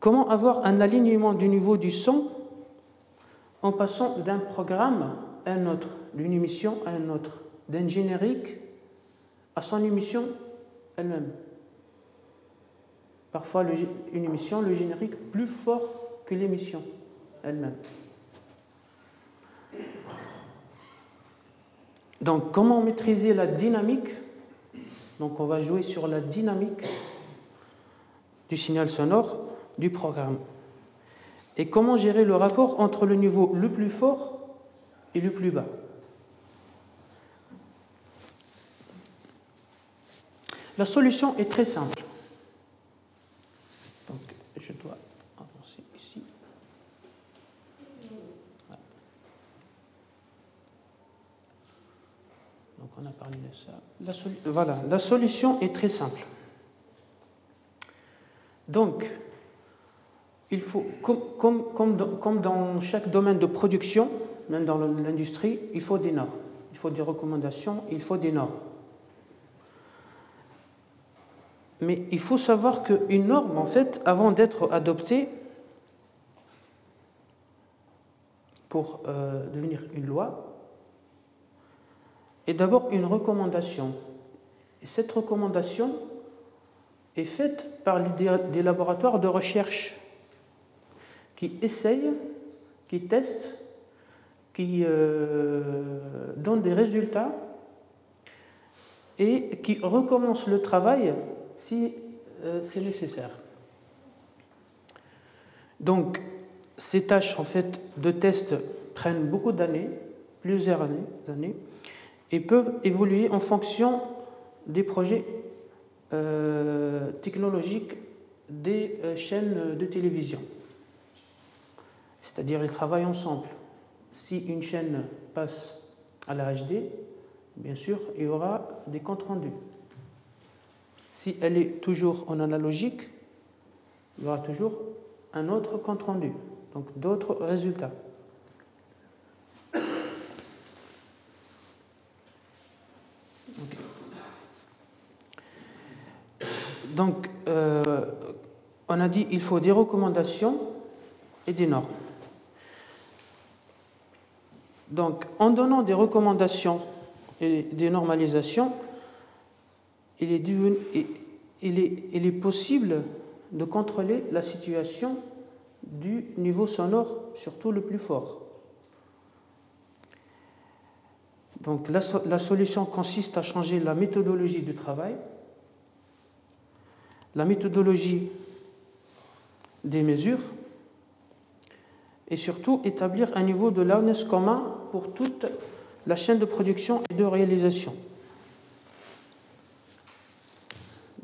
Comment avoir un alignement du niveau du son en passant d'un programme à un autre, d'une émission à un autre, d'un générique à son émission elle-même. Parfois, une émission, le générique, plus fort que l'émission elle-même. Donc, comment maîtriser la dynamique? Donc, on va jouer sur la dynamique du signal sonore du programme. Et comment gérer le rapport entre le niveau le plus fort et le plus bas? La solution est très simple. Donc, je dois avancer ici. Ouais. Donc, on a parlé de ça. Voilà, la solution est très simple. Donc, il faut, comme dans chaque domaine de production, même dans l'industrie, il faut des normes, il faut des recommandations, il faut des normes. Mais il faut savoir qu'une norme, en fait, avant d'être adoptée pour devenir une loi, est d'abord une recommandation. Et cette recommandation est faite par des laboratoires de recherche qui essayent, qui testent, qui donnent des résultats et qui recommencent le travail si c'est nécessaire. Donc, ces tâches en fait, de test prennent beaucoup d'années, plusieurs années, et peuvent évoluer en fonction des projets technologiques des chaînes de télévision. C'est-à-dire, ils travaillent ensemble. Si une chaîne passe à la HD, bien sûr, il y aura des comptes rendus. Si elle est toujours en analogique, il y aura toujours un autre compte rendu, donc d'autres résultats. Okay. Donc, on a dit qu'il faut des recommandations et des normes. Donc, en donnant des recommandations et des normalisations, il est possible de contrôler la situation du niveau sonore, surtout le plus fort. Donc, la solution consiste à changer la méthodologie du travail, la méthodologie des mesures, et surtout établir un niveau de loudness commun pour toute la chaîne de production et de réalisation.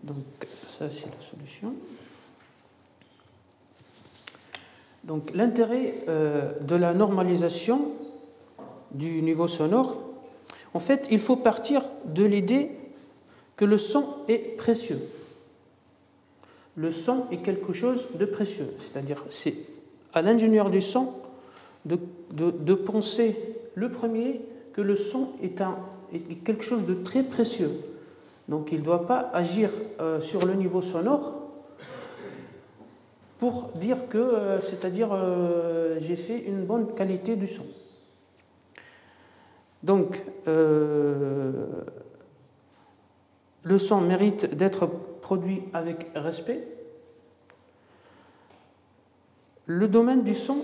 Donc, ça, c'est la solution. Donc, l'intérêt de la normalisation du niveau sonore, en fait, il faut partir de l'idée que le son est précieux. Le son est quelque chose de précieux, c'est-à-dire c'est à l'ingénieur du son de penser le premier que le son est quelque chose de très précieux. Donc il ne doit pas agir sur le niveau sonore pour dire que, c'est-à-dire j'ai fait une bonne qualité du son. Donc le son mérite d'être produit avec respect. Le domaine du son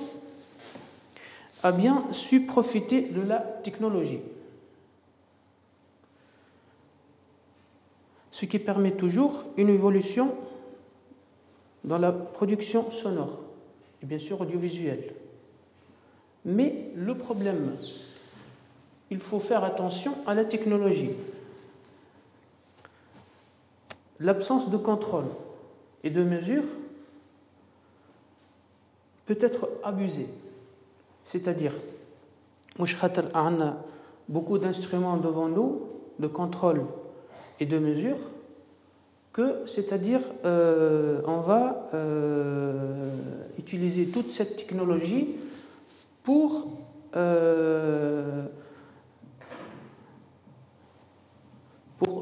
a bien su profiter de la technologie, ce qui permet toujours une évolution dans la production sonore et bien sûr audiovisuelle. Mais le problème, il faut faire attention à la technologie. L'absence de contrôle et de mesure peut être abusée. C'est-à-dire, on a beaucoup d'instruments devant nous, de contrôle et de mesure, que, c'est-à-dire, on va utiliser toute cette technologie pour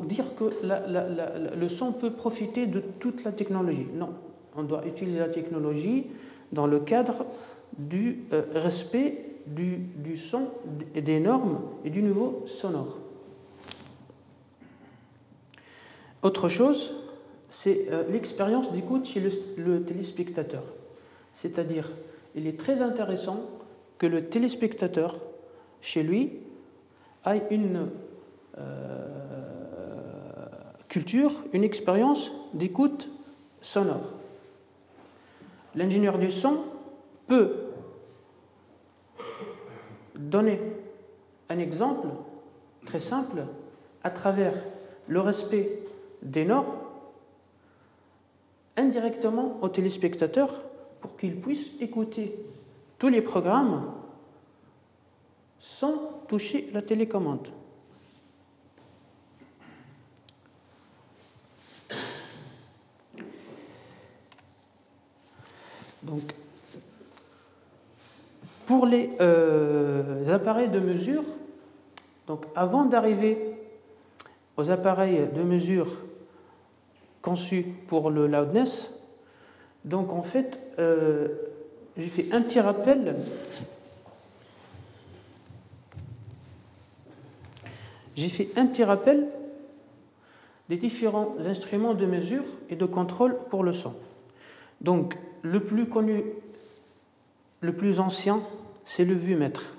dire que le son peut profiter de toute la technologie. Non, On doit utiliser la technologie dans le cadre du respect du son, des normes et du niveau sonore. Autre chose, c'est l'expérience d'écoute chez le téléspectateur. C'est-à-dire, il est très intéressant que le téléspectateur, chez lui, ait une culture, une expérience d'écoute sonore. L'ingénieur du son peut donner un exemple très simple à travers le respect des normes indirectement au téléspectateur pour qu'il puisse écouter tous les programmes sans toucher la télécommande. Donc, pour les appareils de mesure, donc avant d'arriver aux appareils de mesure conçus pour le loudness, donc en fait, j'ai fait un petit rappel. J'ai fait un petit rappel des différents instruments de mesure et de contrôle pour le son. Donc, le plus connu, le plus ancien, c'est le vumètre,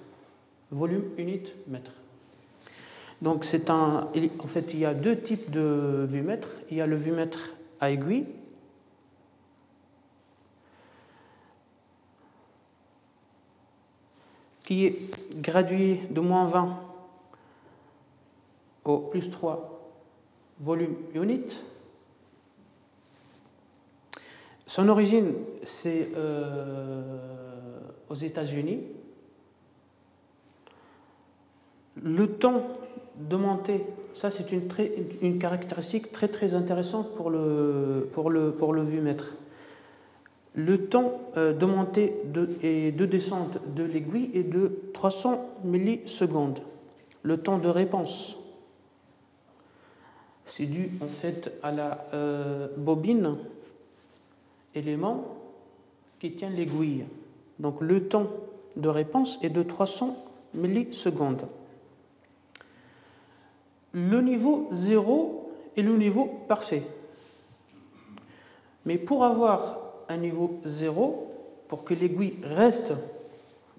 volume unit mètre. Donc, en fait, il y a deux types de vumètres. Il y a le vumètre à aiguille, qui est gradué de -20 au +3 volume unit. Son origine, c'est aux États-Unis. Le temps de montée, ça c'est une caractéristique très très intéressante pour le vumètre. Le temps de montée et de descente de l'aiguille est de 300 millisecondes. Le temps de réponse, c'est dû en fait à la bobine, élément qui tient l'aiguille. Donc le temps de réponse est de 300 millisecondes. Le niveau 0 est le niveau parfait. Mais pour avoir un niveau 0, pour que l'aiguille reste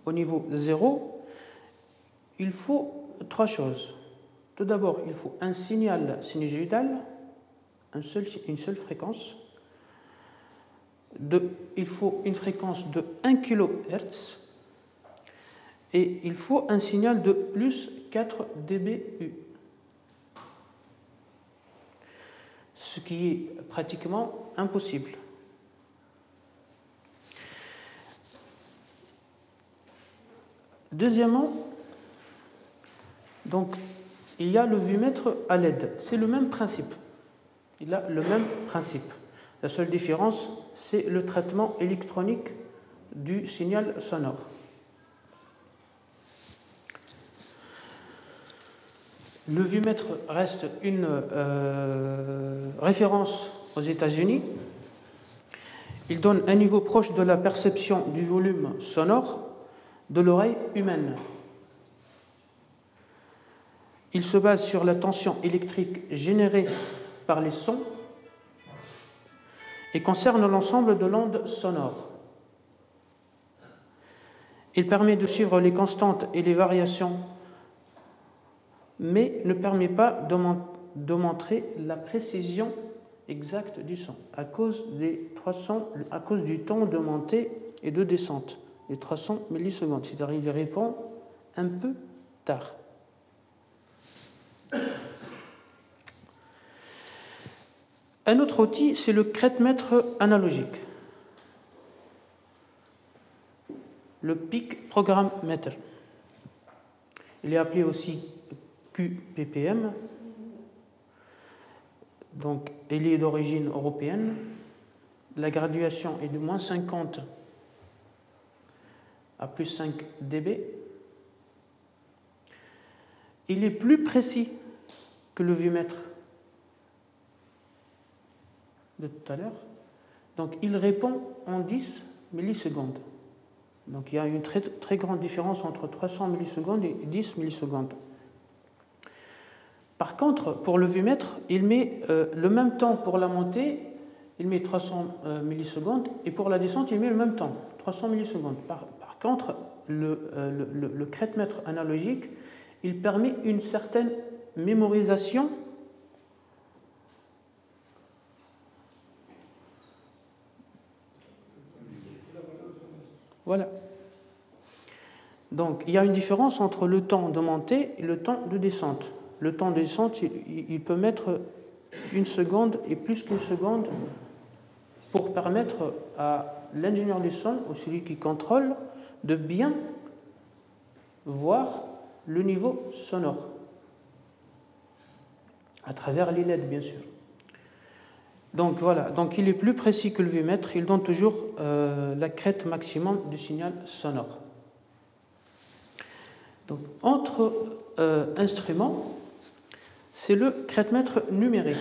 au niveau 0, il faut trois choses. Tout d'abord, il faut un signal sinusoïdal, une seule fréquence. Il faut une fréquence de 1 kHz et il faut un signal de plus 4 dBu. Ce qui est pratiquement impossible. Deuxièmement, donc, il y a le vumètre à LED. C'est le même principe. Il a le même principe. La seule différence, c'est le traitement électronique du signal sonore. Le vumètre reste une référence aux États-Unis. Il donne un niveau proche de la perception du volume sonore de l'oreille humaine. Il se base sur la tension électrique générée par les sons et concerne l'ensemble de l'onde sonore. Il permet de suivre les constantes et les variations, mais ne permet pas de montrer la précision exacte du son à cause du temps de montée et de descente, les 300 millisecondes. C'est-à-dire qu'il répond un peu tard. Un autre outil, c'est le crête-mètre analogique, le Peak Program Meter. Il est appelé aussi QPPM. Donc, il est d'origine européenne. La graduation est de -50 à +5 dB. Il est plus précis que le vumètre de tout à l'heure, Donc il répond en 10 millisecondes. Donc il y a une très, très grande différence entre 300 millisecondes et 10 millisecondes. Par contre, pour le vumètre, il met le même temps pour la montée, il met 300 millisecondes, et pour la descente, il met le même temps, 300 millisecondes. Par contre, le crête-mètre analogique, il permet une certaine mémorisation Voilà. Donc, il y a une différence entre le temps de montée et le temps de descente. Le temps de descente, il peut mettre 1 seconde et plus qu'1 seconde pour permettre à l'ingénieur du son, ou celui qui contrôle, de bien voir le niveau sonore, à travers les LED, bien sûr. Donc voilà, donc il est plus précis que le vumètre, il donne toujours la crête maximum du signal sonore. Donc, entre instruments, c'est le crête-mètre numérique.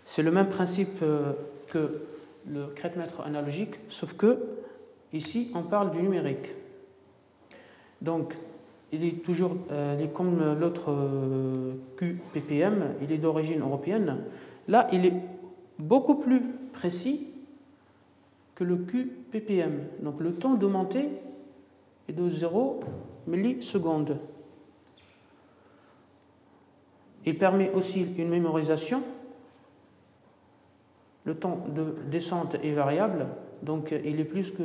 C'est le même principe que le crête-mètre analogique, sauf que ici on parle du numérique. Donc il est toujours, il est comme l'autre QPPM, il est d'origine européenne. Là, il est beaucoup plus précis que le QPPM. Donc le temps de montée est de 0 millisecondes. Il permet aussi une mémorisation. Le temps de descente est variable, donc il est plus que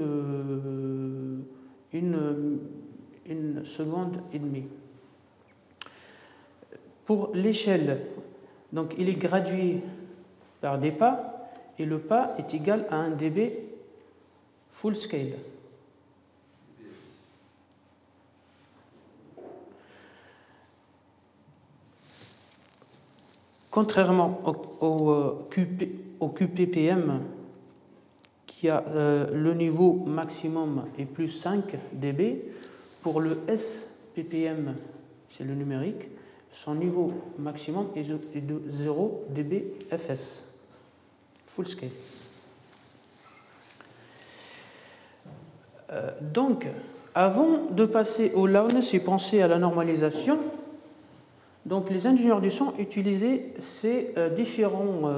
une seconde et demie. Pour l'échelle, donc il est gradué par des pas, et le pas est égal à 1 dB full scale. Contrairement au QPPM, qui a le niveau maximum est plus 5 dB, pour le SPPM, c'est le numérique, son niveau maximum est de 0 dB FS, full scale. Donc, avant de passer au loudness et penser à la normalisation, donc les ingénieurs du son utilisaient ces différents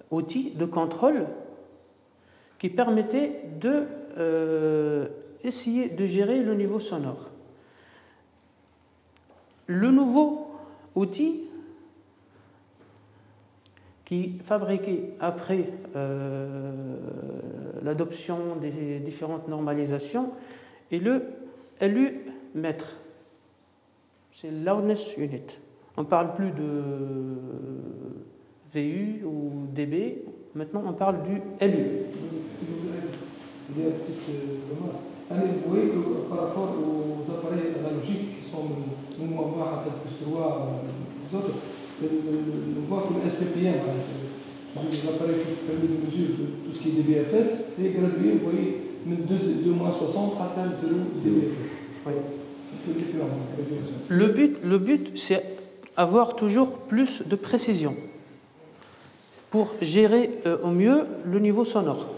outils de contrôle qui permettaient de essayer de gérer le niveau sonore. Le nouveau outil qui est fabriqué après l'adoption des différentes normalisations est le LU-mètre. C'est Loudness Unit. On ne parle plus de VU ou DB, maintenant on parle du LU. Vous voyez que par rapport aux appareils analogiques qui sont moins plus droits des autres, on voit que le SPPM, les appareils qui permettent de mesurer tout ce qui est dBFS, est gradué, vous voyez, de 2-60 à 0 dBFS. Oui. Le but, c'est avoir toujours plus de précision pour gérer au mieux le niveau sonore.